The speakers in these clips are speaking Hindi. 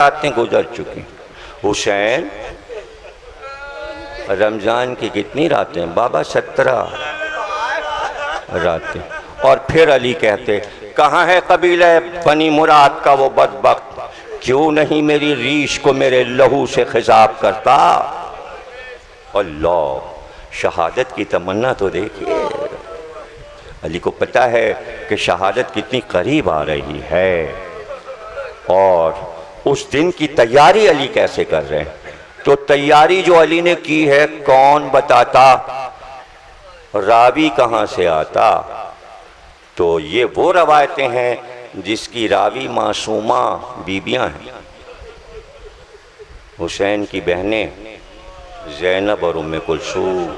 रातें गुजर चुकी। हुसैन रमज़ान की कितनी रातें बाबा? 17 रातें। और फिर अली कहते, कहाँ है कबीले बनी मुराद का वो बदबख्त, क्यों नहीं मेरी रीश को मेरे लहू से खिताब करता। अल्लाह, शहादत की तमन्ना तो देखिए। अली को पता है कि शहादत कितनी करीब आ रही है, और उस दिन की तैयारी अली कैसे कर रहे हैं। तो तैयारी जो अली ने की है कौन बताता, रावी कहाँ से आता। तो ये वो रवायतें हैं जिसकी रावी मासूमा बीबियां हैं, हुसैन की बहनें ज़ैनब और उम्मे कुलसूम।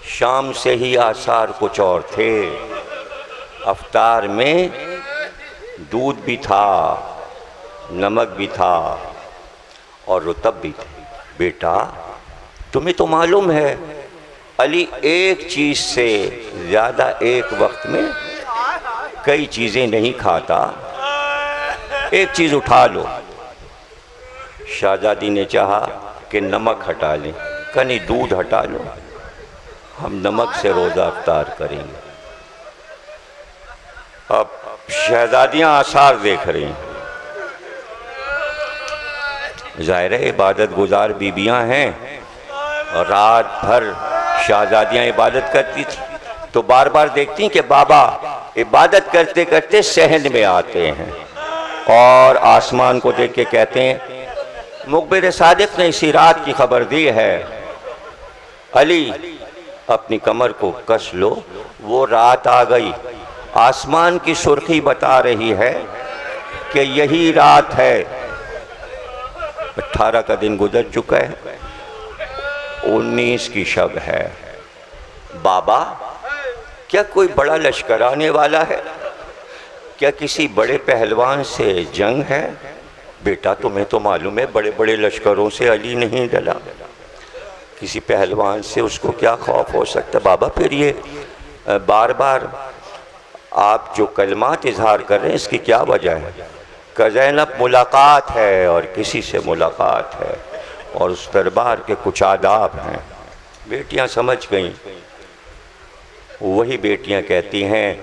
शाम से ही आसार कुछ और थे। अफ्तार में दूध भी था, नमक भी था और रुतब भी थे। बेटा तुम्हें तो मालूम है अली एक चीज़ से ज़्यादा एक वक्त में कई चीज़ें नहीं खाता, एक चीज़ उठा लो। शाहजादी ने चाहा कि नमक हटा लें, कहीं दूध हटा लो, हम नमक से रोज़ा अफ्तार करेंगे। अब शहजादियाँ आसार देख रही हैं, ज़ाहिर है इबादत गुजार बीबियाँ हैं, और रात भर शहजादियाँ इबादत करती थी, तो बार बार देखती कि बाबा इबादत करते करते सहन में आते हैं, और आसमान को देख के कहते हैं मुखबिर सादिक ने इसी रात की खबर दी है, अली अपनी कमर को कस लो, वो रात आ गई। आसमान की सुर्खी बता रही है कि यही रात है। 18 का दिन गुजर चुका है, 19 की शब है। बाबा क्या कोई बड़ा लश्कर आने वाला है, क्या किसी बड़े पहलवान से जंग है। बेटा तुम्हें तो मालूम है बड़े बड़े लश्करों से अली नहीं डला, किसी पहलवान से उसको क्या खौफ हो सकता। बाबा फिर ये बार बार आप जो कलमात इजहार कर रहे हैं इसकी क्या वजह है। कि ज़ैनब मुलाकात है और किसी से मुलाकात है, और उस दरबार के कुछ आदाब हैं। बेटियां समझ गईं। वही बेटियां कहती हैं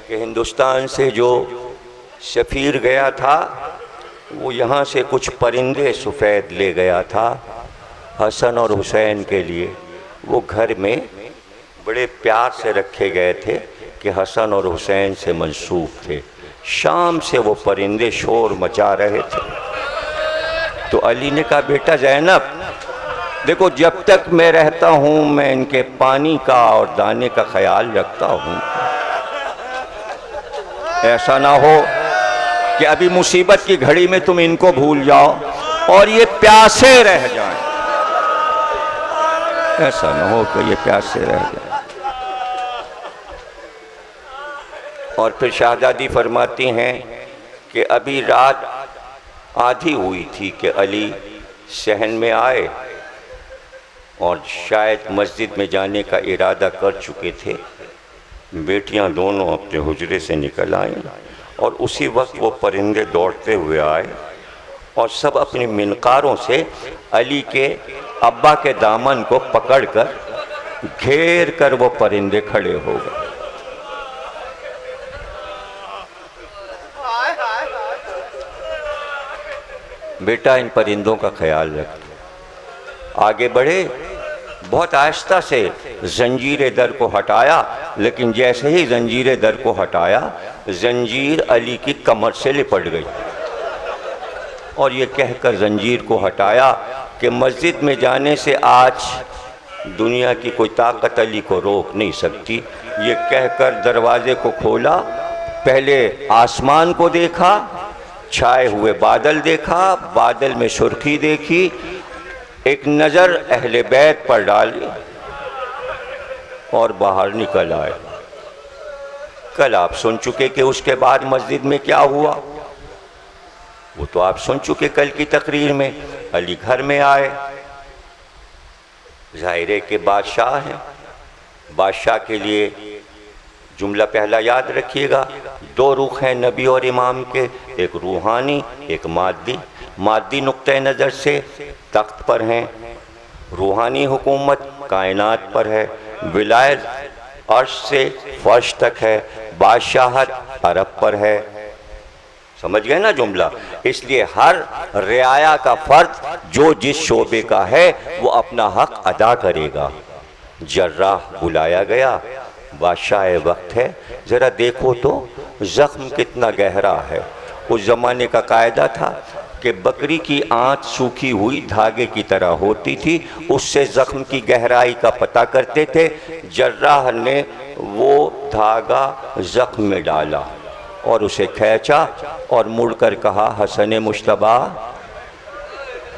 कि हिंदुस्तान से जो सफ़ीर गया था वो यहाँ से कुछ परिंदे सफ़ेद ले गया था हसन और हुसैन के लिए। वो घर में बड़े प्यार से रखे गए थे कि हसन और हुसैन से मंसूब थे। शाम से वो परिंदे शोर मचा रहे थे। तो अली ने कहा बेटा ज़ैनब देखो, जब तक मैं रहता हूँ मैं इनके पानी का और दाने का ख्याल रखता हूँ। ऐसा ना हो कि अभी मुसीबत की घड़ी में तुम इनको भूल जाओ और ये प्यासे रह जाएं। ऐसा ना हो कि ये प्यासे रह जाएं। और फिर शहजादी फरमाती हैं कि अभी रात आधी हुई थी कि अली सहन में आए और शायद मस्जिद में जाने का इरादा कर चुके थे। बेटियां दोनों अपने हुजरे से निकल आईं और उसी वक्त वो परिंदे दौड़ते हुए आए और सब अपनी मिनकारों से अली के अब्बा के दामन को पकड़कर घेर कर वो परिंदे खड़े हो गए। बेटा इन परिंदों का ख्याल रख। आगे बढ़े, बहुत आहिस्ता से जंजीर दर को हटाया, लेकिन जैसे ही जंजीर दर को हटाया जंजीर अली की कमर से लिपट गई। और ये कहकर जंजीर को हटाया कि मस्जिद में जाने से आज दुनिया की कोई ताकत अली को रोक नहीं सकती। ये कहकर दरवाजे को खोला, पहले आसमान को देखा, छाए हुए बादल देखा, बादल में सुर्खी देखी, एक नज़र अहले बैत पर डाली और बाहर निकल आए। कल आप सुन चुके कि उसके बाद मस्जिद में क्या हुआ, वो तो आप सुन चुके कल की तकरीर में। अली घर में आए, ज़ाहिर के बादशाह हैं, बादशाह के लिए जुमला पहला याद रखिएगा, दो रुख हैं नबी और इमाम के, एक रूहानी एक मादी। मादी नुक्ते नज़र से तख्त पर हैं, रूहानी हुकूमत कायनात पर है, विलायत अर्श से फर्श तक है, बादशाहत अरब पर है। समझ गए ना जुमला। इसलिए हर रियाया का फर्द जो जिस शोबे का है वो अपना हक अदा करेगा। जर्राह बुलाया गया, बादशाह वक्त है, ज़रा देखो तो ज़ख्म कितना गहरा है। उस ज़माने का कायदा था कि बकरी की आंत सूखी हुई धागे की तरह होती थी, उससे ज़ख्म की गहराई का पता करते थे। जर्राह ने वो धागा ज़ख्म में डाला और उसे खींचा और मुड़कर कहा, हसन मुश्तबा,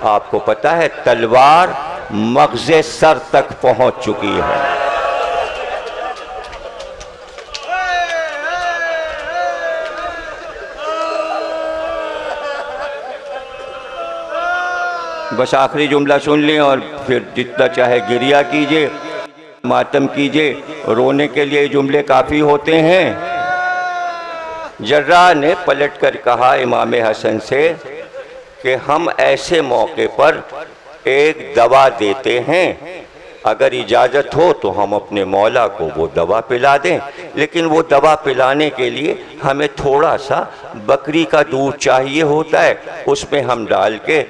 आपको पता है तलवार मग़ज़े सर तक पहुंच चुकी है। बस आखिरी जुमला सुन लें और फिर जितना चाहे गिरिया कीजिए, मातम कीजिए, रोने के लिए जुमले काफ़ी होते हैं। जर्राह ने पलट कर कहा इमाम हसन से कि हम ऐसे मौके पर एक दवा देते हैं, अगर इजाज़त हो तो हम अपने मौला को वो दवा पिला दें, लेकिन वो दवा पिलाने के लिए हमें थोड़ा सा बकरी का दूध चाहिए होता है, उसमें हम डाल के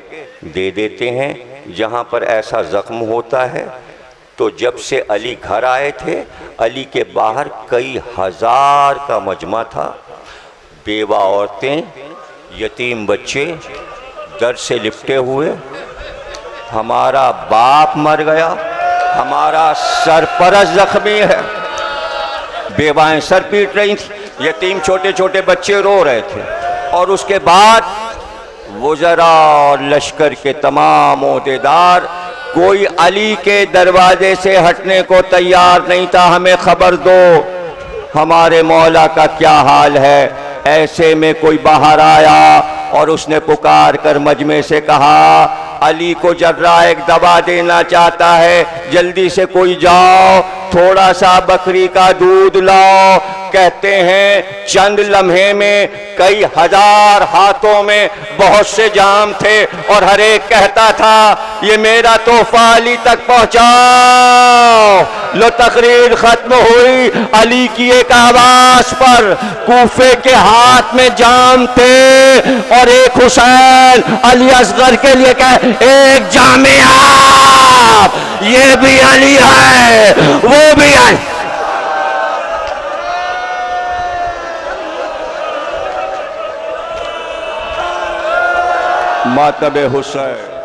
दे देते हैं जहाँ पर ऐसा ज़ख्म होता है। तो जब से अली घर आए थे, अली के बाहर कई हज़ार का मजमा था। बेवा औरतें, यतीम बच्चे दर्द से लिपटे हुए, हमारा बाप मर गया, हमारा सरपरस्त ज़ख्मी है। बेवाएं सर पीट रही थी, यतीम छोटे छोटे बच्चे रो रहे थे। और उसके बाद वज़रा और लश्कर के तमाम ओहदेदार कोई अली के दरवाजे से हटने को तैयार नहीं था। हमें खबर दो हमारे मौला का क्या हाल है। ऐसे में कोई बाहर आया और उसने पुकार कर मजमे से कहा, अली को जर्राह एक दवा देना चाहता है, जल्दी से कोई जाओ, थोड़ा सा बकरी का दूध लाओ। कहते हैं चंद लम्हे में कई हज़ार हाथों में बहुत से जाम थे और हर एक कहता था, ये मेरा तोहफा अली तक पहुंचाओ। लो तकरीर खत्म हुई, अली की एक आवाज पर कूफे के हाथ में जाम थे और एक हुसैन अली असगर के लिए कहे, एक जामे आप, ये भी अली है वो भी अली। मातबे हुसैन।